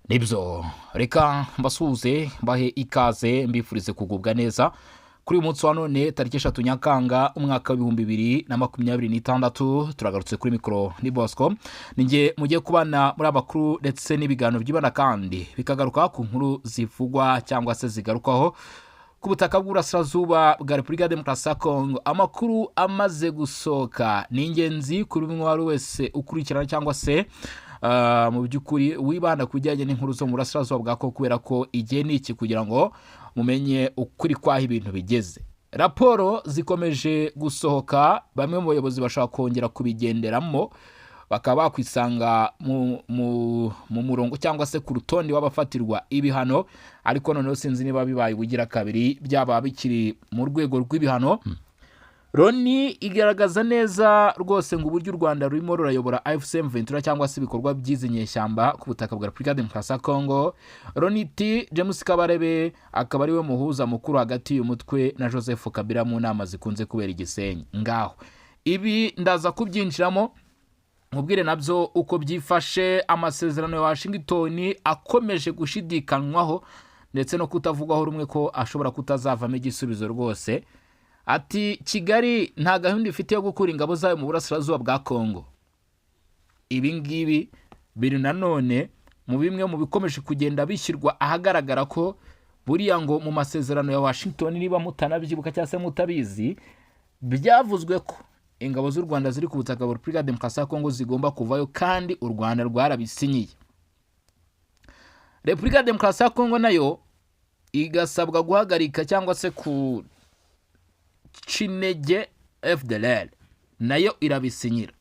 nibyo reka mbasuhuze mbahe ikaze mbifurize kugubwa neza kuri uyu munsi wa none tariki 3 Nyakanga umwaka wa 2026 turagarutse kuri mikoro ni Bosco ninge mugiye kubana muri amakuru ndetse n'ibiganiro byibana kandi bikagaruka ku nkuru zivugwa cyangwa se zigarukaho ku butaka bw'Urasirazuba bwa Repubulika Demokarasi ya Kongo. Amakuru amaze gusoka ni ingenzi kuri bimwe wari wese ukurikirana cyangwa se mu byukuri wibanda kujyanye n'inkuru zo mu Burasirazuba bwa Kongo kubera ko igihe niki kugira ngo mumenye ukuri kwaho ibintu bigeze. Raporo zikomeje gusohoka, bamwe mu bayobozi bashaka kongera kubigenderamo bakaba bakwisanga mu murongo cyangwa se ku rutonde w'abafatirwa ibihano, ariko noneho sinzi niba bibaye ubugira kabiri byaba bikiri mu rwego rw'ibihano. Loni igaragaza neza rwose ngo uburyo u Rwanda rurimo rurayobora AFC M23 cyangwa se ibikorwa by'izinyeshyamba ku butaka bwa Repubulika Demokarasi ya Kongo. Loni iti James Kabarebe akaba ari we muhuza mukuru hagati y'umutwe na Joseph Kabila mu nama zikunze kubera Igisenyi. Ngaho ibi ndaza kubyinjiramo mubwire nabyo uko byifashe. Amasezerano ya Washington akomeje gushidikanwaho ndetse no kutavugwaho rumwe ko ashobora kutazavamo igisubizo rwose. Ati Kigali nta gahunda ifite yo gukura ingabo zayo mu Burasirazuba bwa Kongo. Ibi ngibi biri nanone mu bimwe mu bikomeje kugenda bishyirwa ahagaragara ko buriya ngo mu masezerano ya Washington niba mutanabyibuka cyangwa se mutabizi, byavuzwe ko ingabo z'u Rwanda ziri ku butaka bwa Repubulika Demokarasi ya Kongo zigomba kuvayo kandi u Rwanda rwarabisinyiye. Repubulika Demokarasi ya Kongo nayo igasabwa guhagarika cyangwa se ku Cinege FDLR nayo irabisinyira.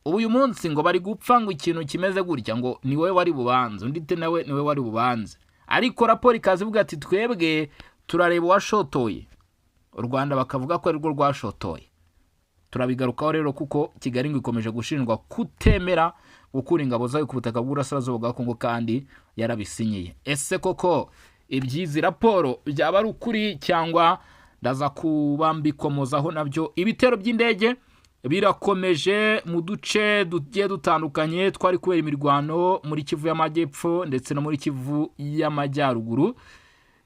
Uyu munsi ngo bari gupfa ngo ikintu kimeze gutya ngo ni wowe wari bubanze undi te nawe ni wowe wari bubanze, ariko raporo ikazivuga ati twebwe turareba washotoye. U Rwanda bakavuga ko ari rwo rwashotoye. Turabigarukaho rero kuko Kigali ngo ikomeje gushinjwa kutemera gukura ingabo zayo ku butaka bw'Urasirazuba bwa Kongo kandi yarabisinyiye. Ese koko ibyizi raporo byaba ari ukuri cyangwa ndaza kubambikomozaho nabyo? Ibitero by'indege birakomeje mu duce tugiye dutandukanye twari kubera imirwano muri Kivu y'Amajyepfo ndetse no muri Kivu y'Amajyaruguru.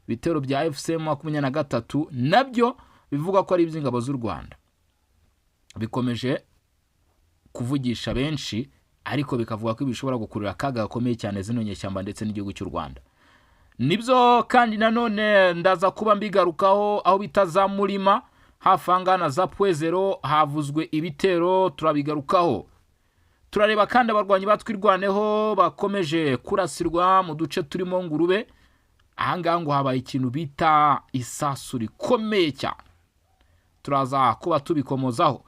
Ibitero bya FC23 nabyo bivuga ko ari iby'ingabo z'u Rwanda bikomeje kuvugisha benshi, ariko bikavuga ko bishobora gukurura akaga gakomeye cyane zino nyeshyamba ndetse n'igihugu cy'u Rwanda. Nibyo kandi nanone ndaza kuba mbigarukaho aho bitazamurima hafangana za Pwezero havuzwe ibitero, turabigarukaho. Turareba kandi abarwanyi batwirwaneho bakomeje kurasirwa mu duce turimo Ngurube. Ahangaha ngo habaye ikintu bita isasu rikomeye cyane, turaza kuba tubikomozaho.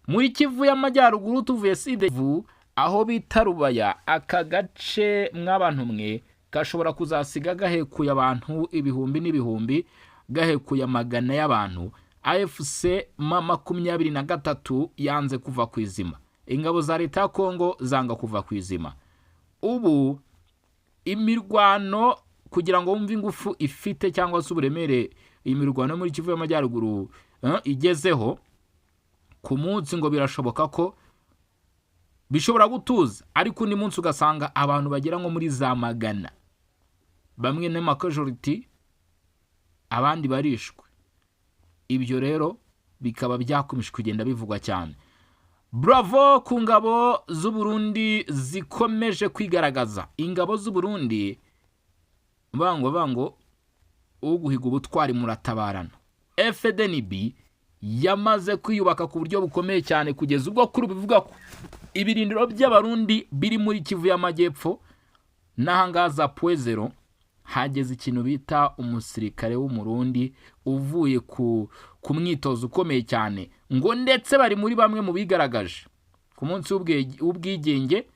Muri Kivu y'Amajyaruguru tuvuye Sidevu aho bita Rubaya, aka gace mw'abantu mwe gashobora kuzasiga gahekuye abantu ibihumbi n'ibihumbi, gahekuye amagana y'abantu. AFC M23 yanze kuva ku izima, ingabo za leta ya Kongo zanga kuva ku izima. Ubu imirwano kugira ngo wumve ingufu ifite cyangwa se uburemere imirwano muri Kivu y'Amajyaruguru igezeho ku munsi, ngo birashoboka ko bishobora gutuza, ariko ni munsi ugasanga abantu bagera nko muri za magana, bamwe ne majority abandi barishwe. Ibyo rero bikaba byakomeje kugenda bivugwa cyane. Bravo ku ngabo z'u Burundi zikomeje kwigaragaza. Ingabo z'u Burundi bango uguhiga ubutwari muratabarana. FDNB yamaze kwiyubaka ku buryo bukomeye cyane kugeza ubwo kuri bivuga ko ibirindiro by'abarundi biri muri Kivu y'Amajyepfo n'ahangaza Pwezero hageze ikintu bita umusirikare w'umurundi uvuye ku mwitozo ukomeye cyane, ngo ndetse bari muri bamwe mu bigaragaje ku munsi w'ubwigenge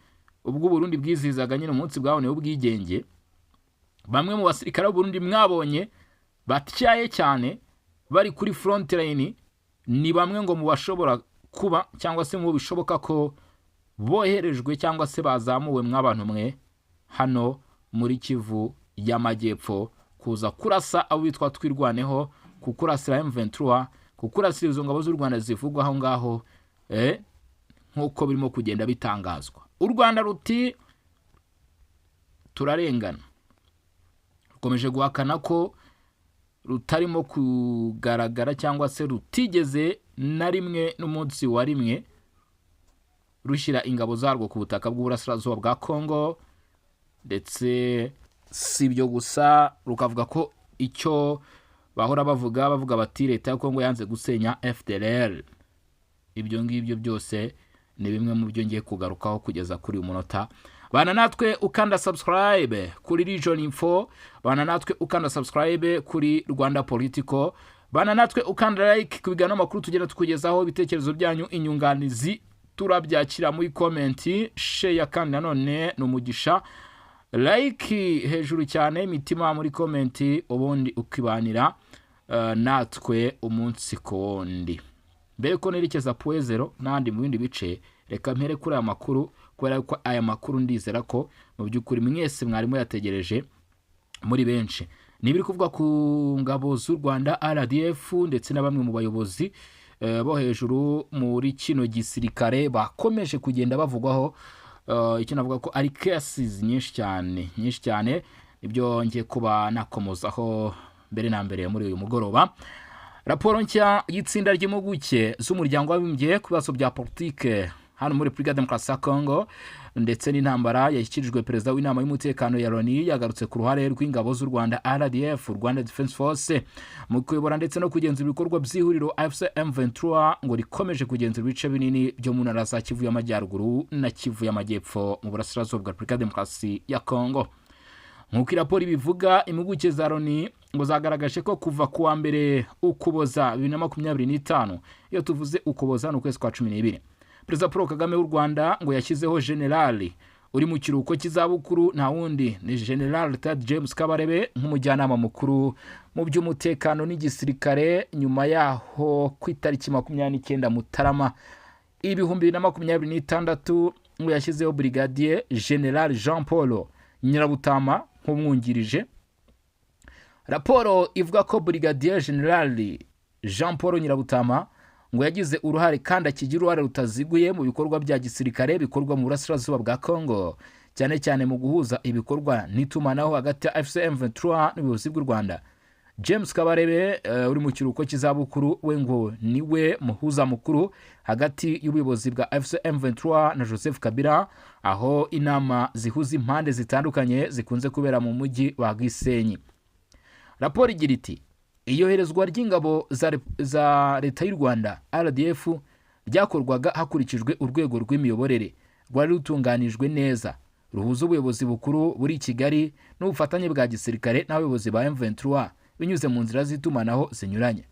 ubwo Burundi bwizizaga nyine umunsi bwabone w'ubwigenge. Bamwe mu basirikare b'Uburundi mwabonye batyaye cyane bari kuri front line, ni bamwe ngo mu bashobora kuba cyangwa se mu bishoboka ko boherejwe cyangwa se bazamuwe mw'abantu mwe hano muri Kivu y'Amajyepfo kuza kurasa abo bitwa twirwaneho, kukurasira M23, kukurasira izo ngabo z'u Rwanda zivugwa aho ngaho nk'uko birimo kugenda bitangazwa. U Rwanda ruti turarengana, rukomeje guhakana ko rutarimo kugaragara cyangwa se rutigeze na rimwe n'umunsi wa rimwe rushyira ingabo zarwo ku butaka bw'uburasirazuba bwa Congo. Ndetse si ibyo gusa, rukavuga ko icyo bahora bavuga bati leta ya Congo yanze gusenya FDLR. Ibyo ngibyo byose ni bimwe mu byo ngiye kugarukaho kugeza kuri uyu munota. Bana natwe ukanda subscribe kuri Region Info, bana natwe ukanda subscribe kuri Rwanda Political, bana natwe ukanda like ku biganiro makuru tugera tukugezaho. Ibitekerezo byanyu, inyunganizi turabyakira muri comment, share kandi nanone n'umugisha. Like hejuru cyane, imitima muri comment, ubundi ukibanira natwe umunsi kundi. Mbere ko nerekeza Puezero n'andi mu bindi bice, reka mpere kuri aya makuru, kubera ko aya makuru ndizera ko mu by'ukuri mwese mwarimu yategereje muri benshi. Nibiri kuvuga ku ngabo z'u Rwanda RDF ndetse na bamwe mu bayobozi bo hejuru muri kino gisirikare bakomeje kugenda bavugwaho. Icyo navuga ko ari cases nyinshi cyane ibyo ngiye kuba nakomozaho mbere na mbere muri uyu mugoroba. Raporo nshya y'itsinda ry'impuguke z'umuryango w'abibumbye ku bibazo bya politike hano muri Repubulika Demokarasi ya Congo ndetse n'intambara yashyikirijwe perezida w'inama y'umutekano ya Loni, yagarutse ku ruhare rw'ingabo z'u Rwanda RDF, Rwanda Defense Force, mu kuyobora ndetse no kugenzura ibikorwa by'ihuriro AFC M23 ngo rikomeje kugenzura ibice binini byo mu ntara za Kivu y'Amajyaruguru na Kivu y'Amajyepfo mu burasirazuba bwa Repubulika Demokarasi ya Congo. Nk'uko raporo ibivuga, impuguke za Loni ngo zagaragaje ko kuva ku wa mbere Ukuboza 2025, iyo tuvuze Ukuboza ni ukwezi kwa 12, Perezida Paul Kagame w'u Rwanda ngo yashyizeho generali uri mu kiruhuko cy'izabukuru, nta wundi ni General Tad James Kabarebe nk'umujyanama mukuru mu by'umutekano n'igisirikare. Nyuma yaho ku itariki 29 Mutarama 2026 ngo yashyizeho Brigadier General Jean Paul Nyirabutama nk'umwungirije. Raporo ivuga ko Brigadier General Jean Paul Nyirabutama ngo yagize uruhare kandi akigira uruhare rutaziguye mu bikorwa bya gisirikare bikorwa mu burasirazuba bwa Congo, cyane cyane mu guhuza ibikorwa n'itumanaho hagati ya FCM 23 n'ubuyobozi bw'u Rwanda. James Kabarebe uri mu kiruhuko cy'izabukuru, we ngo niwe muhuza mukuru hagati y'ubuyobozi bwa FCM 23 na Joseph Kabila, aho inama zihuza impande zitandukanye zikunze kubera mu mujyi wa Gisenyi. Raporo igira iti iyoherezwa ry'ingabo za leta y'u Rwanda RDF ryakorwaga hakurikijwe urwego rw'imiyoborere rwari rutunganijwe neza, ruhuza ubuyobozi bukuru buri Kigali n'ubufatanye bwa gisirikare n'abayobozi ba M23 binyuze mu nzira z'itumanaho zinyuranye.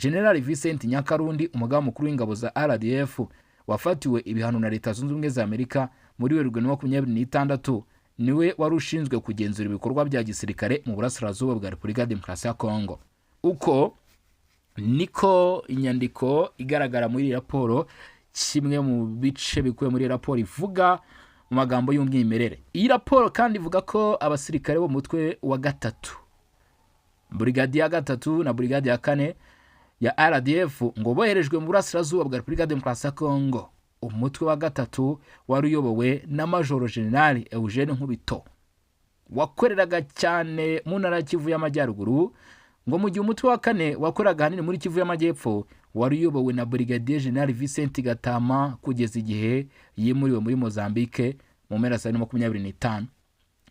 General Vincent Nyakarundi, umugaba mukuru w'ingabo za RDF wafatiwe ibihano na Leta Zunze Ubumwe za Amerika muri 2026, niwe wari ushinzwe kugenzura ibikorwa bya gisirikare mu burasirazuba bwa Repubulika Demokarasi ya Congo. Uko niko inyandiko igaragara muri raporo, kimwe mu bice bikuye muri raporo ivuga mu magambo y'umwimerere. Iyi raporo kandi ivuga ko abasirikare bo mutwe wa gatatu, Brigade ya gatatu na Brigade ya kane ya RDF ngo boherejwe mu burasirazuba bwa Repubulika Demokarasi ya Congo. Umutwe wa gatatu wari uyobowe na Major General Eugene Nkubito, wakoreraga cyane mu ntara ya Kivu y'Amajyaruguru, ngo mu gihe umutwe wa kane wakoraga hanini muri Kivu y'Amajyepfo wari uyobowe na Brigadier General Vincent Gatama kugeza igihe yimuriwe muri Mozambique mu mpera za 2025.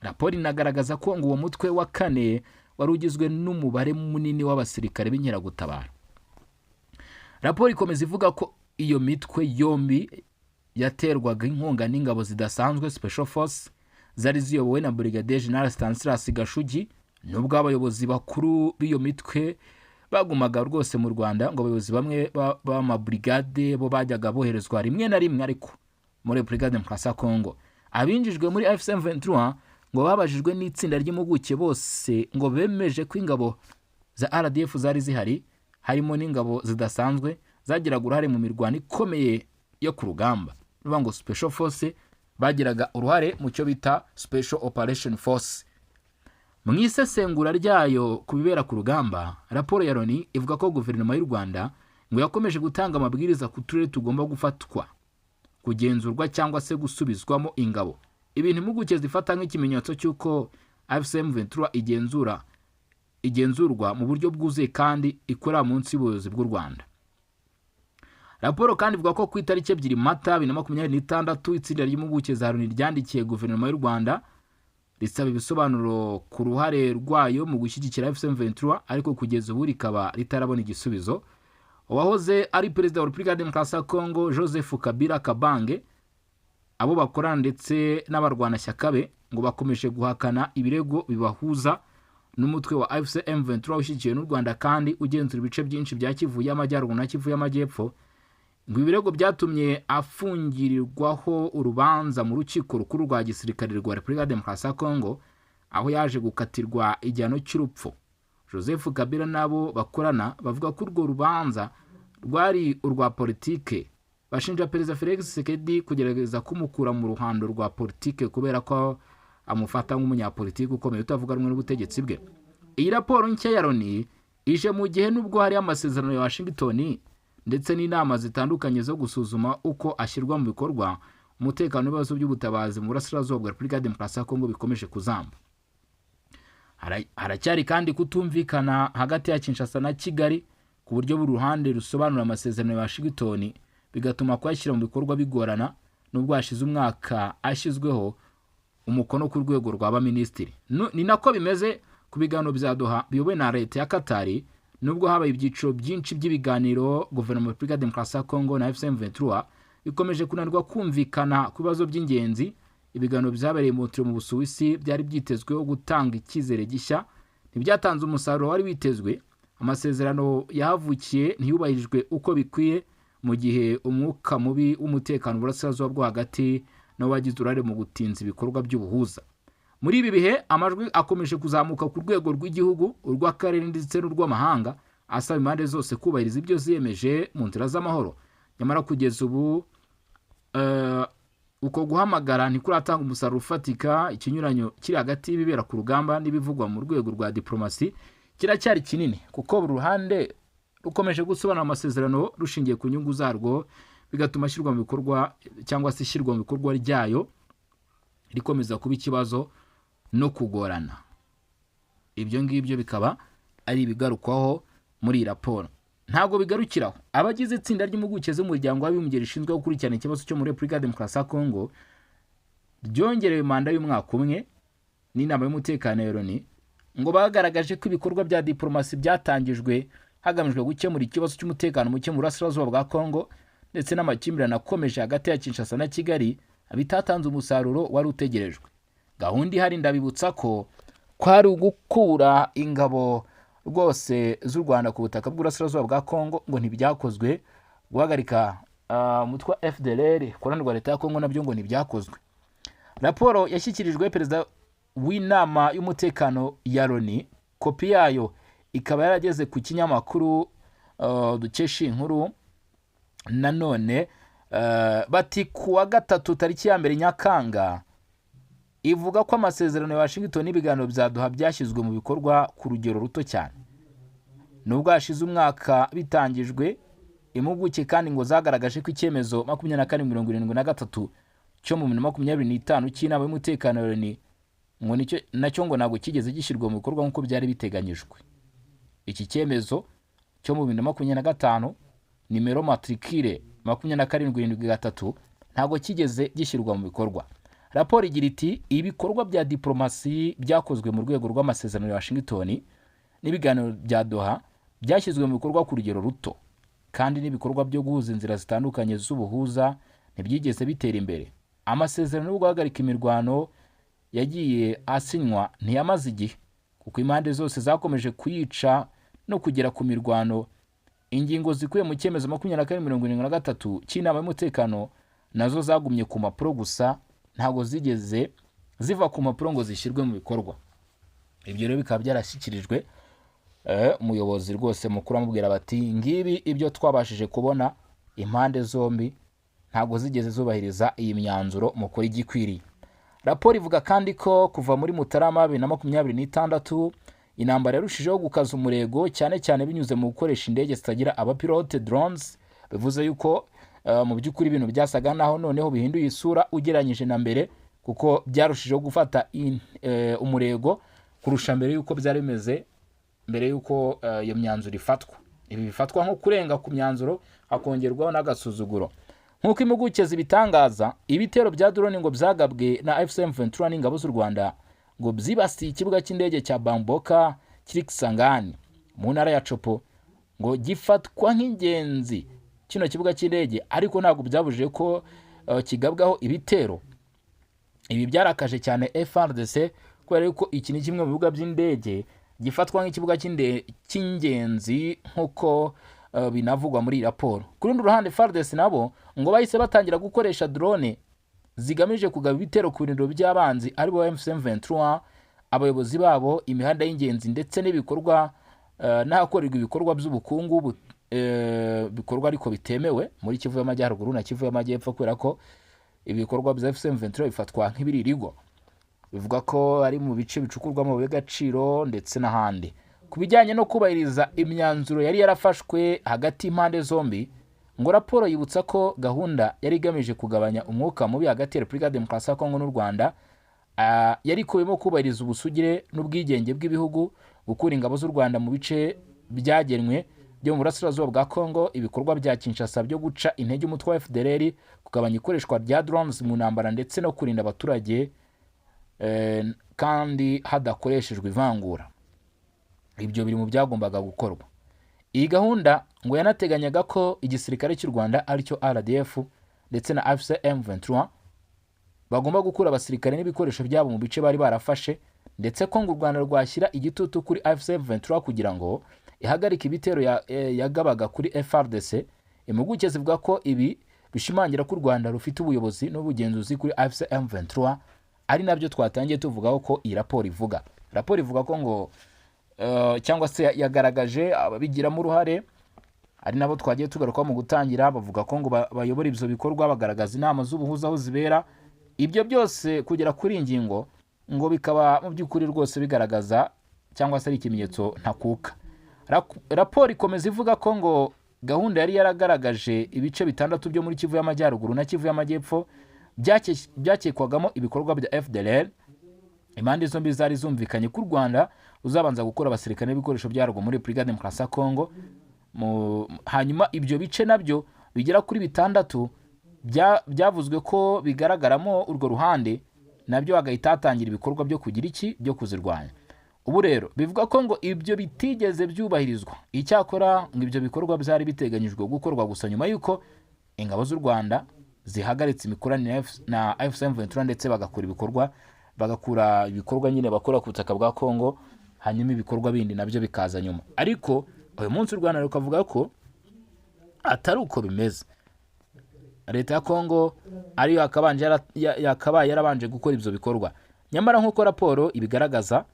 Raporo inagaragaza ko ngo uwo mutwe wa kane wari ugizwe n'umubare munini w'abasirikare b'inkeragutabara. Raporo ikomeza ivuga ko iyo mitwe yombi yaterwaga inkunga n'ingabo zidasanzwe Special Force zari ziyobowe na Brigadier General Stanislas Gashugi, nubwo abayobozi bakuru b'iyo mitwe bagumaga rwose mu Rwanda. Ngo abayobozi bamwe b'amabrigade bo bajyaga boherezwa rimwe na rimwe ariko muri Repubulika Demokarasi ya Congo. Abinjijwe muri FCM 23 ngo babajijwe n'itsinda ry'impuguke, bose ngo bemeje ko ingabo za RDF zari zihari, harimo n'ingabo zidasanzwe zagiraga uruhare mu mirwano ikomeye yo ku rugamba. Bivuga ngo Special Force bagiraga uruhare mu cyo bita Special Operation Force. Mu isesengura ryayo ku bibera ku rugamba, raporo ya Loni ivuga ko guverinoma y'u Rwanda ngo yakomeje gutanga amabwiriza ku turere tugomba gufatwa, kugenzurwa cyangwa se gusubizwamo ingabo ibintu impuguke zifata nk'ikimenyetso cy'uko AFC M23 igenzurwa mu buryo bwuzuye kandi ikorera munsi y'ubuyobozi bw'u Rwanda. Raporo kandi ivuga ko ku itariki 2 Mata 2026 itsinda ry'impuguke za Loni ryandikiye guverinoma y'u Rwanda risaba ibisobanuro ku ruhare rwayo mu gushyigikira AFC M23, ariko kugeza ubu rikaba ritarabona igisubizo. Uwahoze ari perezida wa Repubulika ya Demokarasi ya Kongo Joseph Kabila Kabange, abo bakorana ndetse n'abarwanashyaka be ngo bakomeje guhakana ibirego bibahuza n'umutwe wa AFC M23 ushyigikiwe n'u Rwanda kandi ugenzura ibice byinshi bya Kivu y'Amajyaruguru na Kivu y'Amajyepfo. Ngo ibirego byatumye afungirirwaho urubanza mu rukiko rukuru rwa gisirikare rwa Repubulika ya Demokarasi ya Kongo, aho yaje gukatirwa igihano cy'urupfu. Joseph Kabila nabo bakorana bavuga ko urwo rubanza rwari urwa politike. Bashinja Perezida Felix Tshisekedi kugerageza kumukura mu ruhando rwa politike kubera ko amufata nk'umunyapolitiki ukomeye utavuga rumwe n'ubutegetsi bwe. Iyi raporo nshya ya Loni ije mu gihe nubwo hari amasezerano ya Washington ndetse n'inama zitandukanye zo gusuzuma uko ashyirwa mu bikorwa, umutekano w'ibibazo by'ubutabazi mu burasirazuba bwa Repubulika ya Demokarasi ya Kongo bikomeje kuzamba. Haracyari kandi kutumvikana hagati ya Kinshasa na Kigali ku buryo buri ruhande rusobanura amasezerano ya Washington, bigatuma kuyashyira mu bikorwa bigorana nubwo hashize umwaka ashyizweho umukono ku rwego rw'abaminisitiri. Ni nako bimeze ku biganiro bya Doha biyobowe na leta ya Katari. Nubwo habaye ibyiciro byinshi by'ibiganiro, guverinoma ya Repubulika ya Demokarasi ya Kongo na AFC M23 bikomeje kunanirwa kumvikana ku bibazo by'ingenzi. Ibiganiro byabereye mu Busuwisi byari byitezweho gutanga icyizere gishya, ntibyatanze umusaruro wari witezwe. Amasezerano yahavukiye ntiyubahirijwe uko bikwiye, mu gihe umwuka mubi w'umutekano burasirazuba bwo hagati no wagize uruhare mu gutinza ibikorwa by'ubuhuza. Muri ibi bihe amajwi akomeje kuzamuka ku rwego rw'igihugu, urw'akarere ndetse n'urw'amahanga asaba impande zose kubahiriza ibyo ziyemeje mu nzira z'amahoro. Nyamara kugeza ubu uko guhamagara ntikuratanga umusaruro ufatika. Ikinyuranyo kiri hagati y'ibibera ku rugamba n'ibivugwa mu rwego rwa diplomasi kiracyari kinini, kuko buri ruhande rukomeje gusobanura amasezerano rushingiye ku nyungu zarwo, bigatuma ashyirwa mu bikorwa cyangwa se ishyirwa mu bikorwa ryayo rikomeza kuba ikibazo no kugorana. Ibyo ngibyo bikaba ari ibigarukwaho muri iyi raporo. Ntabwo bigarukiraho. Abagize itsinda ry'impuguke z'umuryango w'abibumbye rishinzwe gukurikirana ikibazo cyo muri Repubulika ya Demokarasi ya Kongo ryongerewe manda y'umwaka umwe n'inama y'umutekano ya Loni, ngo bagaragaje ko ibikorwa bya diplomasi byatangijwe hagamijwe gukemura ikibazo cy'umutekano muke mu burasirazuba bwa Kongo ndetse n'amakimbirane akomeje hagati ya Kinshasa na Kigali bitatanze umusaruro wari utegerejwe. Gahunda ihari ndabibutsa ko kwari ugukura ingabo rwose z'u Rwanda ku butaka bw'urasirazuba bwa Kongo, ngo ntibyakozwe. Guhagarika umutwe wa FDLR kuranirwa leta ya Kongo nabyo ngo ntibyakozwe. Raporo yashyikirijwe perezida w'inama y'umutekano ya Loni, kopi yayo ikaba yarageze ku kinyamakuru dukesha inkuru. Nanone bati kuwa gatatu tariki ya 2 Nyakanga ivuga ko amasezerano ya Washington n'ibiganiro bya Doha byashyizwe mu bikorwa ku rugero ruto cyane. Nubwo hashize umwaka bitangijwe, impuguke kandi ngo zagaragaje ko icyemezo 2473 cyo mu 2025 cy'inama y'umutekano ya Loni ngo nacyo ngo ntabwo kigeze gishyirwa mu bikorwa nk'uko byari biteganyijwe. Iki cyemezo cyo mu 2025 nimero matricule 2773 ntabwo kigeze gishyirwa mu bikorwa. Raporo igira iti ibikorwa bya diplomasi byakozwe mu rwego rw'amasezerano ya Washington n'ibiganiro bya Doha byashyizwe mu bikorwa ku rugero ruto, kandi n'ibikorwa byo guhuza inzira zitandukanye z'ubuhuza ntibyigeze bitera imbere. Amasezerano yo guhagarika imirwano yagiye asinywa ntiyamaze igihe, kuko impande zose zakomeje kuyica no kugera ku mirwano. Ingingo zikuye mu cyemezo 2473 cy'inama y'umutekano nazo zagumye ku mapuro gusa, ntago zigeze ziva ku mapuro ngo zishyirwe mu bikorwa. Ibyo rero bikaba byarashyikirijwe umuyobozi rwose mukuru amubwira bati ngibi ibyo twabashije kubona, impande zombi ntago zigeze zubahiriza iyi myanzuro mukora igikwiriye. Raporo ivuga kandi ko kuva muri Mutarama 2026 intambara yarushijeho gukaza umurego, cyane cyane binyuze mu gukoresha indege zitagira abapilote drones. Bivuze yuko mu by'ukuri ibintu byasaga naho noneho bihinduye isura ugereranyije na mbere, kuko byarushijeho gufata umurego kurusha mbere y'uko byari bimeze mbere y'uko iyo myanzuro ifatwa. Ibi bifatwa nko kurenga ku myanzuro hakongerwaho n'agasuzuguro. Nk'uko impuguke zibitangaza, ibitero bya drone ngo byagabwe na AFC/M23 n'ingabo z'u Rwanda ngo byibasiye ikibuga cy'indege cya Bamboka kiri Kisangani mu ntara ya Chopo, ngo gifatwa nk'ingenzi kino kibuga cy'indege, ariko ntabwo byabujije ko kigabwaho ibitero. Ibi byarakaje cyane FARDC kubera yuko iki ni kimwe mu bibuga by'indege gifatwa nk'ikibuga cy'ingenzi nk'uko binavugwa muri raporo. Ku rundi ruhande FARDC nabo ngo bahise batangira gukoresha drone zigamije kugaba ibitero ku birindiro by'abanzi ari bo AFC/M23, abayobozi babo, imihanda y'ingenzi ndetse n'ibikorwa n'ahakorerwa ibikorwa by'ubukungu bikorwa ariko bitemewe muri Kivu y'Amajyaruguru na Kivu y'Amajyepfo, kubera ko ibikorwa bya AFC/M23 bifatwa nk'ibiririgo. Bivuga ko ari mu bice bicukurwamo y'agaciro ndetse n'ahandi. Ku bijyanye no kubahiriza imyanzuro yari yarafashwe hagati y'impande zombi, ngo raporo yibutsa ko gahunda yari igamije kugabanya umwuka mubi hagati ya Repubulika ya Demokarasi ya Kongo n'u Rwanda yari ikubiyemo kubahiriza ubusugire n'ubwigenge bw'ibihugu, gukura ingabo z'u Rwanda mu bice byagenwe byo mu burasirazuba bwa Kongo, ibikorwa bya Kinshasa byo guca intege umutwe wa FDLR, kugabanya ikoreshwa rya drones mu ntambara ndetse no kurinda abaturage kandi hadakoreshejwe ivangura. Ibyo biri mu byagombaga gukorwa. Iyi gahunda ngo yanateganyaga ko igisirikare cy'u Rwanda aricyo RDF ndetse na AFC/M23 bagomba gukura abasirikare n'ibikoresho byabo mu bice bari barafashe, ndetse ko ngo u Rwanda rwashyira igitutu kuri AFC/M23 kugira ngo ihagarike ibitero yagabaga kuri FARDC. Impuguke zivuga ko ibi bishimangira ko u Rwanda rufite ubuyobozi n'ubugenzuzi kuri AFC/M23, ari nabyo twatangiye tuvugaho ko iyi raporo ivuga. Raporo ivuga ko ngo cyangwa se yagaragaje ababigiramo uruhare, ari nabo twagiye tugaruka mu gutangira, bavuga ko ngo bayobora ibyo bikorwa, bagaragaza inama z'ubuhuza aho zibera. Ibyo byose kugera kuri ingingo ngo bikaba mu by'ukuri rwose bigaragaza cyangwa se ari ikimenyetso ntakuka. Raporo ikomeza ivuga ko ngo gahunda yari yaragaragaje ibice bitandatu byo muri Kivu y'Amajyaruguru na Kivu y'Amajyepfo byakekwagamo ibikorwa bya FDLR. Impande zombi zari zumvikanye ko u Rwanda uzabanza gukora abasirikare n'ibikoresho byarwo muri Repubulika ya Demokarasi ya Kongo, hanyuma ibyo bice nabyo bigera kuri bitandatu byavuzwe ko bigaragaramo urwo ruhande nabyo agahita hatangira ibikorwa byo kugira iki byo kuzirwanya. Ubu rero bivuga ko ngo ibyo bitigeze byubahirizwa. Icyakora ngo ibyo bikorwa byari biteganyijwe gukorwa gusa nyuma y'uko ingabo z'u Rwanda zihagaritse imikoranire na AFC/M23 ndetse bagakura ibikorwa nyine bakora ku butaka bwa Kongo, hanyuma ibikorwa bindi nabyo bikaza nyuma. Ariko uyu munsi u Rwanda rukavuga ko atari uko bimeze. Leta ya Kongo ariyo yakabaye yarabanje gukora ibyo bikorwa. Nyamara nk'uko raporo ibigaragaza,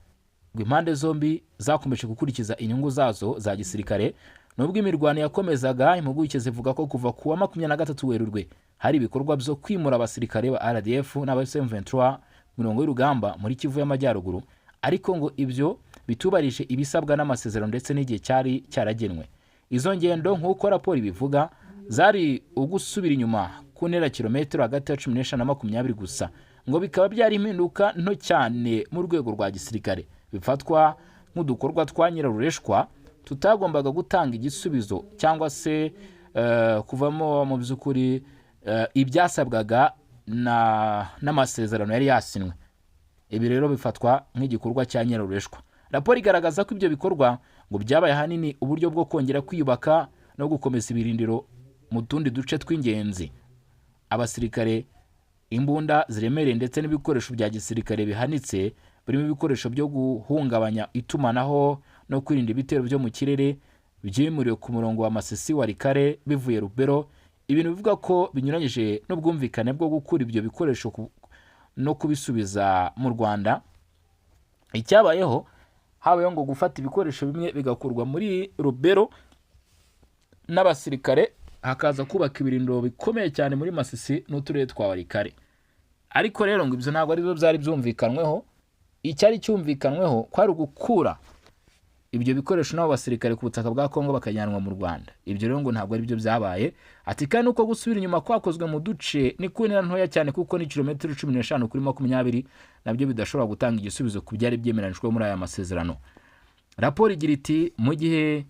ngo impande zombi zakomeje gukurikiza inyungu zazo za gisirikare, nubwo imirwano yakomezaga. Impuguke zivuga ko kuva kuwa 23 Werurwe hari ibikorwa byo kwimura abasirikare ba RDF n'aba/M23 mirongo y'urugamba muri Kivu y'Amajyaruguru, ariko ngo ibyo bitubarije ibisabwa n'amasezerano ndetse n'igihe cyari cyaragenwe. Izo ngendo nk'uko raporo ibivuga zari ugusubira inyuma ku ntera kilometero hagati ya 15 na 20 gusa, ngo bikaba byari impinduka nto cyane mu rwego rwa gisirikare, bifatwa nk'udukorwa twa nyirarureshwa tutagombaga gutanga igisubizo cyangwa se kuvamo mu by'ukuri ibyasabwaga n'amasezerano yari yasinwe. Ibi rero bifatwa nk'igikorwa cya nyirarureshwa. Raporo igaragaza ko ibyo bikorwa ngo byabaye hanini uburyo bwo kongera kwiyubaka no gukomeza ibirindiro mu tundi duce tw'ingenzi. Abasirikare, imbunda ziremereye ndetse n'ibikoresho bya gisirikare bihanitse birimo ibikoresho byo guhungabanya itumanaho no kwirinda ibitero byo mu kirere byimuriwe ku murongo wa Masisi wa Rikare bivuye Rubero. Ibintu bivuga ko binyuranyije n'ubwumvikane bwo gukura ibyo bikoresho no kubisubiza mu Rwanda. Icyabayeho habayeho ngo gufata ibikoresho bimwe bigakurwa muri Rubero n'abasirikare, hakaza kubaka ibirindiro bikomeye cyane muri Masisi n'uturere twa Rikare. Ariko rero ngo ibyo ntabwo ari byo byari byumvikanweho. Icyari cyumvikanweho kwari gukura ibyo bikoresho n'abo basirikare ku butaka bwa Kongo bakajyanwa mu Rwanda. Ibyo rero ngo ntabwo ari byo byabaye. Ati kandi uko gusubira inyuma kwakozwe mu duce ni kuntera ntoya cyane kuko ni kilometero 15 kuri 20 nabyo bidashobora gutanga igisubizo ku byari byemeranijwe muri aya masezerano. Raporo igira iti mu gihe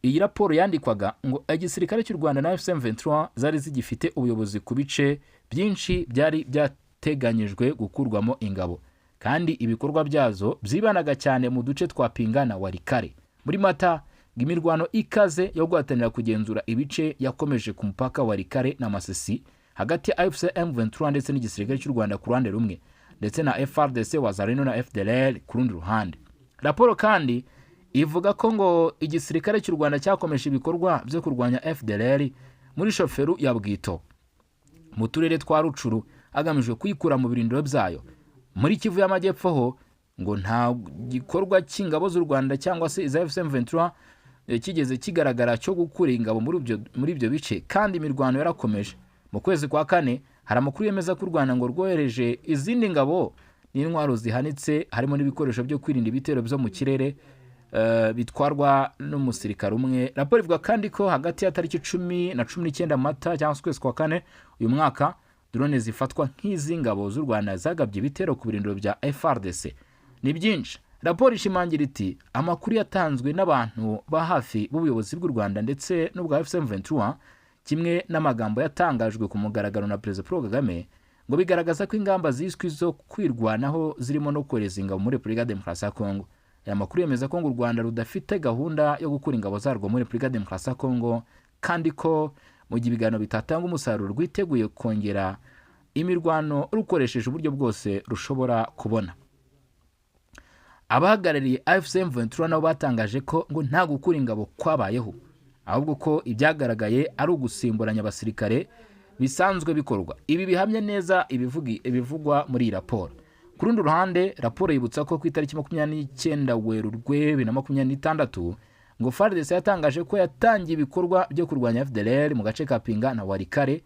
iyi raporo yandikwaga ngo igisirikare cy'u Rwanda na FM23 zari zigifite ubuyobozi ku bice byinshi byari byateganyijwe gukurwamo ingabo, kandi ibikorwa byazo byibanaga cyane mu duce twa Pinga na Walikale. Muri Mata imirwano ikaze yo guhatanira kugenzura ibice yakomeje ku mupaka wa Walikale na Masisi hagati ya FM23 ndetse n'igisirikare cy'u Rwanda ku ruhande rumwe ndetse na FARDC Wazalendo na FDLR ku rundi ruhande. Raporo kandi ivuga ko ngo igisirikare cy'u Rwanda cyakomeje ibikorwa byo kurwanya FDLR muri Shoferu ya Bwito mu turere twa Rucuru agamije kuyikura mu birindiro byayo. Muri Kivu y'Amajyepfo ho ngo nta gikorwa cy'ingabo z'u Rwanda cyangwa se iza FM23 kigeze kigaragara cyo gukura ingabo muri ibyo bice, kandi imirwano yarakomeje. Mu kwezi kwa kane hari amakuru yemeza ko u Rwanda ngo rwohereje izindi ngabo n'intwaro zihanitse harimo n'ibikoresho byo kwirinda ibitero byo mu kirere bitwarwa n'umusirikare umwe. Raporo ivuga kandi ko hagati ya tariki 10 na 19 Mata cyangwa kwezi kwa kane uyu mwaka drone zifatwa nk'izingabo z'u Rwanda zagabye ibitero ku birindiro bya FARDC. Ni byinshi. Raporo ishimangira iti amakuru yatanzwe n'abantu ba hafi b'ubuyobozi bw'u Rwanda ndetse n'ubwa FM23 kimwe n'amagambo yatangajwe ku mugaragaro na Perezida Paul Kagame ngo bigaragaza ko ingamba ziswi zo kwirwanaho zirimo no kohereza ingabo muri Repubulika Demokarasi ya Kongo. Aya makuru yemeza ko u Rwanda rudafite gahunda yo gukura ingabo zarwo muri Repubulika Demokarasi ya Kongo, kandi ko mu gihe ibiganiro bitatanga umusaruro rwiteguye kongera imirwano rukoresheje uburyo bwose rushobora kubona. Abahagarariye AFC/M23 nabo batangaje ko ngo nta gukura ingabo kwabayeho, ahubwo ko ibyagaragaye ari ugusimburanya abasirikare bisanzwe bikorwa. Ibi bihamye neza ibivugwa muri iyi raporo. Ku rundi ruhande, raporo yibutsa ko ku itariki 29 Werurwe 2026 ngo FARDC yatangaje ko yatangiye ibikorwa byo kurwanya FDLR mu gace ka Pinga na Walikale,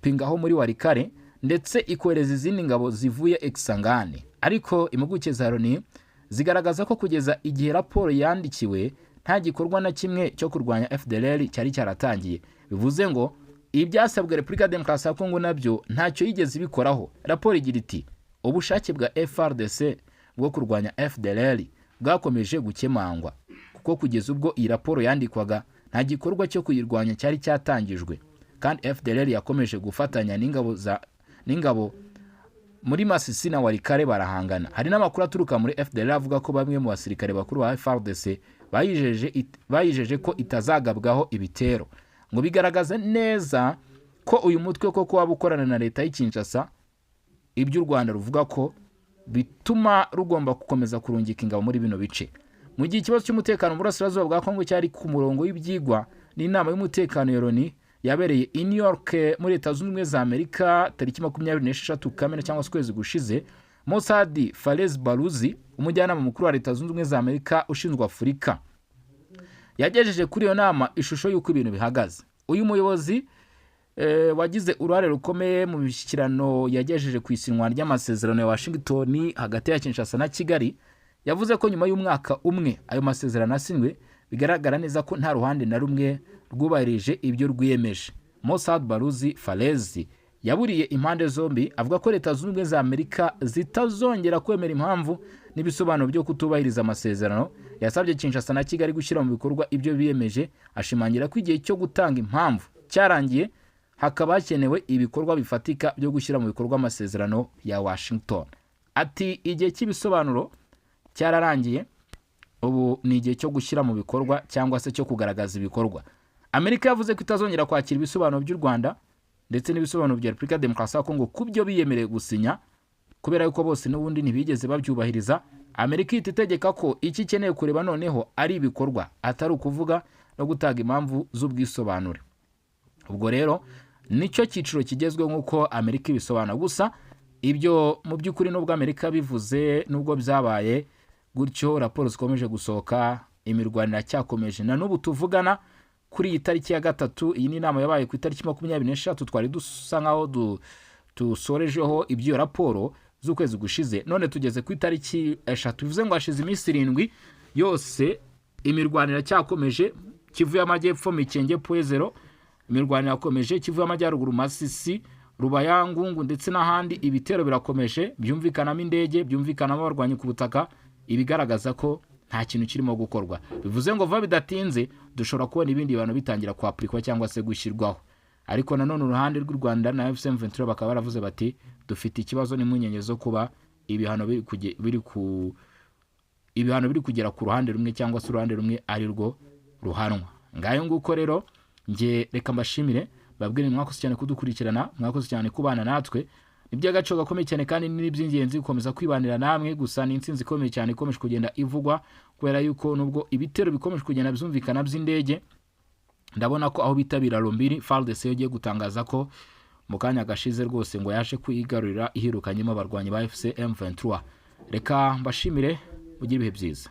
Pinga ho muri Walikale, ndetse ikohereza izindi ngabo zivuye Eksangane. Ariko impuguke za Loni zigaragaza ko kugeza igihe raporo yandikiwe nta gikorwa na kimwe cyo kurwanya FDLR cyari cyaratangiye. Bivuze ngo ibyasabwe Repubulika Demokarasi ya Kongo nabyo ntacyo yigeze bikoraho. Raporo igira iti ubushake bwa FARDC bwo kurwanya FDLR bwakomeje gukemangwa, kuko kugeza ubwo iyi raporo yandikwaga nta gikorwa cyo kuyirwanya cyari cyatangijwe, kandi FDLR yakomeje gufatanya n'ingabo muri Masisi na Walikale barahangana. Hari n'amakuru aturuka muri FDLR avuga ko bamwe mu basirikare bakuru ba FARDC bayijeje ko itazagabwaho ibitero. Ngo bigaragaza neza ko uyu mutwe koko waba ukorana na leta y'Kinshasa, ibyo u Rwanda ruvuga ko bituma rugomba gukomeza kurungika ingabo muri bino bice. Mu gihe ikibazo cy'umutekano mu burasirazuba bwa Kongo cyari ku murongo w'ibyigwa n'inama y'umutekano ya Loni yabereye i New York muri Leta Zunze Ubumwe za Amerika tariki 26 Kamena cyangwa kwezi gushize, Mossad Falez Baluzi, umujyanama mukuru wa Leta Zunze Ubumwe za Amerika ushinzwe Afurika, yagejeje kuri iyo nama ishusho y'uko ibintu bihagaze. Uyu muyobozi wagize uruhare rukomeye mu bishyikirano yagejeje ku isinwa ry'amasezerano ya Washington hagati ya Kinshasa na Kigali, yavuze ko nyuma y'umwaka umwe ayo masezerano asinywe bigaragara neza ko nta ruhande na rumwe rwubahirije ibyo rwiyemeje. Mossad Baluzi Falez yaburiye impande zombi, avuga ko Leta Zunze Ubumwe za Amerika zitazongera kwemera impamvu n'ibisobanuro byo kutubahiriza amasezerano. Yasabye Kinshasa na Kigali gushyira mu bikorwa ibyo biyemeje, ashimangira ko igihe cyo gutanga impamvu cyarangiye, hakaba hakenewe ibikorwa bifatika byo gushyira mu bikorwa amasezerano ya Washington. Ati igihe cy'ibisobanuro cyararangiye, ubu ni igihe cyo gushyira mu bikorwa cyangwa se cyo kugaragaza ibikorwa. Amerika yavuze ko itazongera kwakira ibisobanuro by'u Rwanda ndetse n'ibisobanuro bya Repubulika Demokarasi ya Kongo ku byo biyemereye gusinya, kubera yuko bose n'ubundi ntibigeze babyubahiriza. Amerika itegeka ko iki ikeneye kureba noneho ari ibikorwa, atari ukuvuga no gutanga impamvu z'ubwisobanure. Ubwo rero nicyo cyiciro kigezwe nk'uko Amerika ibisobanura. Gusa ibyo mu by'ukuri n'ubwo Amerika bivuze n'ubwo byabaye gutyo, raporo zikomeje gusohoka, imirwano iracyakomeje. Na n'ubu tuvugana kuri iyi tariki ya 3, iyi ni inama yabaye ku itariki 26 twari dusa nkaho dusorejeho ibyo raporo z'ukwezi gushize, none tugeze ku itariki 3, bivuze ngo hashize iminsi 7 yose imirwanire cyakomeje. Kivu y'Amajyepfo Mikenge Pwezero, imirwanire yakomeje. Kivu y'Amajyaruguru Masisi, Rubaya, Ngungu ndetse n'ahandi ibitero birakomeje, byumvikanamo indege, byumvikanamo abarwanyi ku butaka, ibigaragaza ko nta kintu kirimo gukorwa. Bivuze ngo vuba bidatinze dushobora kubona ibindi bintu bitangira kwaplikwa cyangwa se gushyirwaho. Ariko nanone uruhande rw'u Rwanda na M23 bakaba baravuze bati dufite ikibazo n'imunyenye zo kuba ibihano biri kugera ku ruhande rumwe cyangwa se uruhande rumwe ari rwo ruhanwa. Ngayo nguko rero nge reka mbashimire, babwire mwakoze cyane kudukurikirana, mwakoze cyane kubana natwe. Iby'agaciro gakomeye cyane kandi n'iby'ingenzi gukomeza kwibanira namwe, gusa ni intsinzi ikomeye cyane ikomeje kugenda ivugwa, kubera yuko nubwo ibitero bikomeje kugenda byumvikana by'indege, ndabona ko aho bitabira Lombiri FARDC yagiye gutangaza ko mu kanya gashize rwose ngo yaje kwigarurira ihirukanyemo abarwanyi ba FC M23. Reka mbashimire, mugire ibihe byiza.